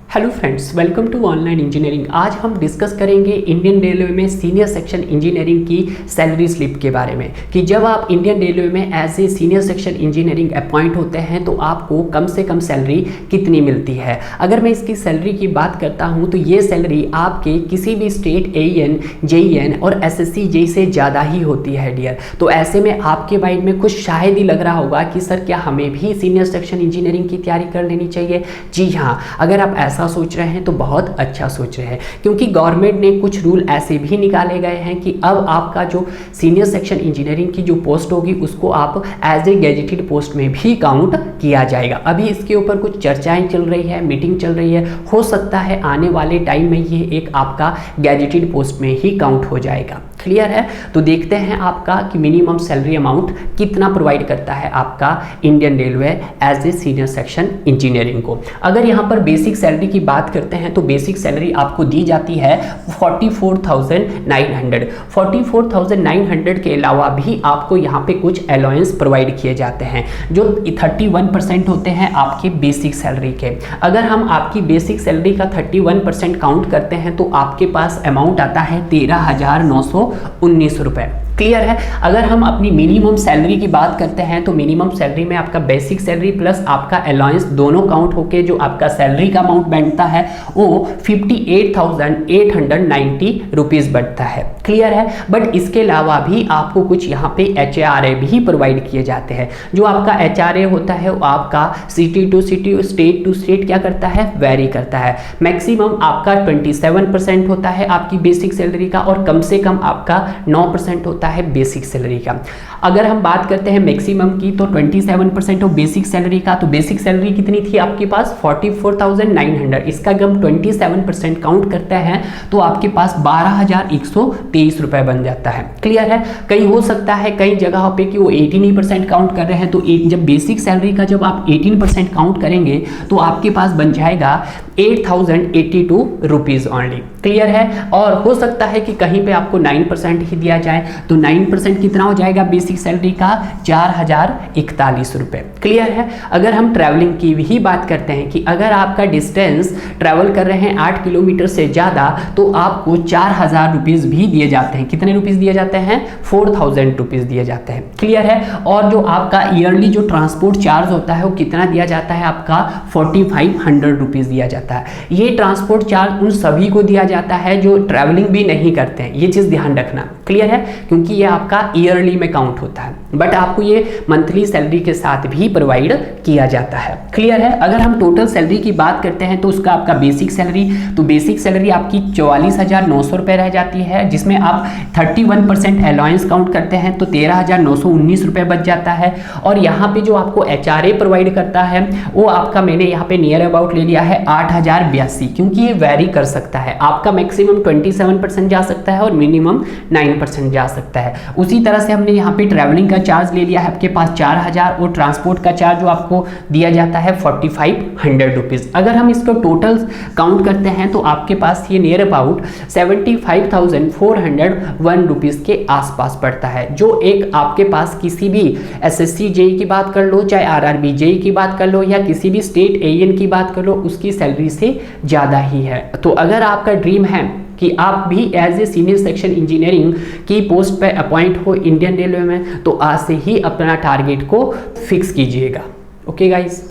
Hello friends, welcome to online engineering. आज हम डिस्कस करेंगे इंडियन रेलवे में सीनियर सेक्शन इंजीनियरिंग की सैलरी स्लिप के बारे में कि जब आप इंडियन रेलवे में as a senior section engineering appoint होते हैं तो आपको कम से कम सैलरी कितनी मिलती है। अगर मैं इसकी सैलरी की बात करता हूं तो ये सैलरी आपके किसी भी स्टेट AEN, JEN और SSC JEE से ज़्यादा ही होती है डियर। तो ऐसे में आपके माइंड में कुछ शायद ही लग रहा होगा कि सर क्या हमें भी सीनियर सेक्शन इंजीनियरिंग की तैयारी कर लेनी चाहिए। जी हाँ, अगर आप ऐसा सोच रहे हैं तो बहुत अच्छा सोच रहे हैं, क्योंकि गवर्नमेंट ने कुछ रूल ऐसे भी निकाले गए हैं कि अब आपका जो सीनियर सेक्शन इंजीनियरिंग की जो पोस्ट होगी उसको आप एज ए गैजेटेड पोस्ट में भी काउंट किया जाएगा। अभी इसके ऊपर कुछ चर्चाएं चल रही है, मीटिंग चल रही है, हो सकता है आने वाले टाइम में ये एक आपका गैजेटेड पोस्ट में ही काउंट हो जाएगा। क्लियर है? तो देखते हैं आपका कि मिनिमम सैलरी अमाउंट कितना प्रोवाइड करता है आपका Indian railway as a senior section engineering को। अगर यहाँ पर बेसिक सैलरी की बात करते हैं तो बेसिक सैलरी आपको दी जाती है 44,900। 44,900 के अलावा भी आपको यहाँ पे कुछ अलाउंस प्रोवाइड किए जाते हैं जो 31% होते हैं आपके बेसिक सैलरी के। अगर हम आपकी बेसिक सैलरी का 31% काउंट करते हैं तो आपके पास अमाउंट आता है 13,919 रुपये। क्लियर है? अगर हम अपनी मिनिमम सैलरी की बात करते हैं तो मिनिमम सैलरी में आपका बेसिक सैलरी प्लस आपका अलाउंस दोनों काउंट होके जो आपका सैलरी का अमाउंट बनता है वो 58,890 रुपीज़ बनता है। क्लियर है? बट इसके अलावा भी आपको कुछ यहाँ पे HRA भी प्रोवाइड किए जाते हैं। जो आपका HRA होता है वो आपका city to city, state to state क्या करता है, वेरी करता है। मैक्सिमम आपका 27% होता है आपकी बेसिक सैलरी का और कम से कम आपका 9% होता है बेसिक सैलरी का। अगर हम बात करते हैं मैक्सिमम की तो 27% ऑफ बेसिक सैलरी का, तो बेसिक सैलरी कितनी थी आपके पास 44,900। इसका अगर हम 27% काउंट करते हैं तो आपके पास 12,123 रुपए बन जाता है। क्लियर है? कहीं हो सकता है कई जगहों पे कि वो 18% काउंट कर रहे हैं, तो जब बेसिक सैलरी का जब आप 18% काउंट करेंगे तो आपके पास बन जाएगा 8,082 रुपीज ओनली। क्लियर है? और हो सकता है कि कहीं पे आपको 9% ही दिया जाए, तो 9% कितना हो जाएगा बेसिक सैलरी का 4,041 रुपए। क्लियर है? अगर हम ट्रैवलिंग की भी बात करते हैं कि अगर आपका डिस्टेंस ट्रैवल कर रहे हैं 8 किलोमीटर से ज़्यादा तो आपको 4,000 रुपीज़ भी दिए जाते हैं। कितने रुपीज़ दिए जाते हैं? 4,000 रुपीज़ दिए जाते हैं। क्लियर है? और जो आपका ईयरली जो ट्रांसपोर्ट चार्ज होता है वो कितना दिया जाता है आपका 4,500 रुपीज़ दिया जाता है। ये ट्रांसपोर्ट चार्ज उन सभी को दिया जाता है जो ट्रैवलिंग भी नहीं करते हैं, ये चीज़ ध्यान रखना। क्लियर है? क्योंकि ये आपका ईयरली में काउंट होता है, बट आपको ये मंथली सैलरी के साथ भी प्रोवाइड किया जाता है। क्लियर है? अगर हम टोटल सैलरी की बात करते हैं तो उसका आपका बेसिक सैलरी, तो बेसिक सैलरी आपकी 44,900 रुपये रह जाती है, जिसमें आप 31% अलाउंस काउंट करते हैं तो 13,919 रुपये बच जाता है। और यहाँ पे जो आपको HRA प्रोवाइड करता है वो आपका मैंने यहाँ पे नियर अबाउट ले लिया है 8,082, क्योंकि ये वेरी कर सकता है। आपका मैक्सिमम 27% जा सकता है और मिनिमम 9% जा सकता है। उसी तरह से हमने यहाँ पे ट्रैवलिंग का चार्ज ले लिया है आपके पास 4,000 और ट्रांसपोर्ट का चार्ज जो आपको दिया जाता है 4,500 रुपीज़। अगर हम इसको टोटल काउंट करते हैं तो आपके पास ये नियर अबाउट 75,401 रुपीज़ के आसपास पड़ता है, जो एक आपके पास किसी भी SSC JEE की बात कर लो, चाहे RRB JEE की बात कर लो या किसी भी स्टेट AEN की बात कर लो, उसकी सैलरी से ज़्यादा ही है। तो अगर आपका ड्रीम है कि आप भी as a senior section engineering की पोस्ट पे अपॉइंट हो इंडियन रेलवे में, तो आज से ही अपना टारगेट को फिक्स कीजिएगा। Okay guys.